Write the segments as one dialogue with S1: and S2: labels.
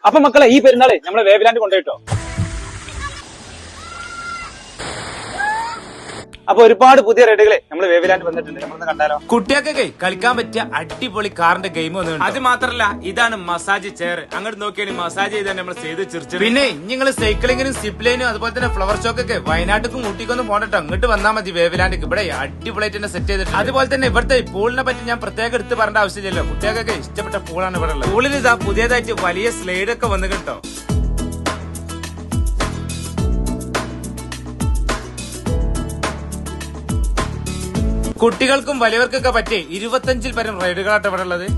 S1: അപ്പൊ മക്കളെ ഈ പെരുന്നാളെ നമ്മളെ വേവലാൻഡ് കൊണ്ടുപോയിട്ടോ. അപ്പൊ ഒരുപാട് പുതിയ റൈഡുകളെ നമ്മൾ വേവലാൻഡ് വന്നിട്ടുണ്ട്. നമ്മളൊന്ന് കണ്ടാലോ?
S2: കുട്ടികൾക്കൊക്കെ കളിക്കാൻ പറ്റിയ അടിപൊളി കാറിന്റെ ഗെയിം വന്നിട്ടുണ്ട്. അത് മാത്രല്ല ഇതാണ് മസാജ് ചെയർ. അങ്ങോട്ട് നോക്കിയാൽ മസാജ് ചെയ്താൽ നമ്മൾ ചെയ്ത് ചിരിച്ചു. പിന്നെ നിങ്ങൾ സൈക്ലിങ്ങിനും സിപ്ലൈനും അതുപോലെ തന്നെ ഫ്ലവർ ഷോക്കൊക്കെ വയനാട്ടിലും ഊട്ടിക്കൊന്നും പോകട്ടോ, അങ്ങോട്ട് വന്നാൽ മതി വേവലാൻഡ്. ഇവിടെ അടിപൊളിയായിട്ട് തന്നെ സെറ്റ് ചെയ്തിട്ടുണ്ട്. അതുപോലെ തന്നെ ഇവിടുത്തെ പൂളിനെ പറ്റി ഞാൻ പ്രത്യേകം എടുത്ത് പറയേണ്ട ആവശ്യമില്ലല്ലോ. കുട്ടികൾക്കൊക്കെ ഇഷ്ടപ്പെട്ട പൂളാണ് ഇവിടെ ഉള്ളത്. പൂളിൽ ഇതാ പുതിയതായിട്ട് വലിയ സ്ലൈഡ് ഒക്കെ വന്നു കേട്ടോ. കുട്ടികൾക്കും വലിയവർക്കൊക്കെ പറ്റിയ 25 പരം റൈഡുകളാണ് ഇവിടെ ഉള്ളത്.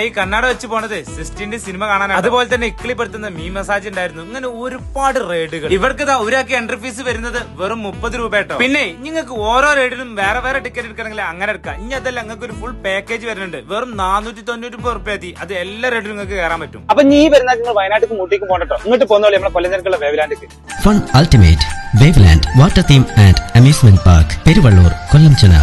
S2: ഈ കണ്ണാട വെച്ച് പോണത് സിസ്റ്റിന്റെ സിനിമ കാണാനാണ്. അതുപോലെ തന്നെ ഇക്കിളിപ്പെടുത്തുന്ന മീ മസാജ് ഉണ്ടായിരുന്നു. ഇങ്ങനെ ഒരുപാട് റൈഡുകൾ. ഇവർക്ക് ഒരാൾക്ക് എൻട്രി ഫീസ് വരുന്നത് വെറും 30 രൂപ കേട്ടോ. പിന്നെ നിങ്ങൾക്ക് ഓരോ റൈഡിനും വേറെ വേറെ ടിക്കറ്റ് എടുക്കണമെങ്കിൽ അങ്ങനെ എടുക്കാം. ഇനി അതല്ല നിങ്ങൾക്ക് ഒരു ഫുൾ പാക്കേജ് വരുന്നുണ്ട്. വെറും 490 രൂപ എത്തി അത് എല്ലാ റൈഡിലും നിങ്ങൾക്ക് കയറാൻ പറ്റും.
S1: അപ്പൊ ഈ പെരുന്നാൾ നിങ്ങൾ വയനാട്ടിലേക്ക് മൂട്ടിക്ക് പോകട്ടോ. ഇങ്ങോട്ട് പോകുന്നോളൂ നമ്മളെ കൊല്ലഞ്ചേർക്കുള്ള വേവലാൻഡിക്ക്.
S3: Fun Ultimate Waveland Water Theme and Amusement Park, Peruvallur, Kollamchana.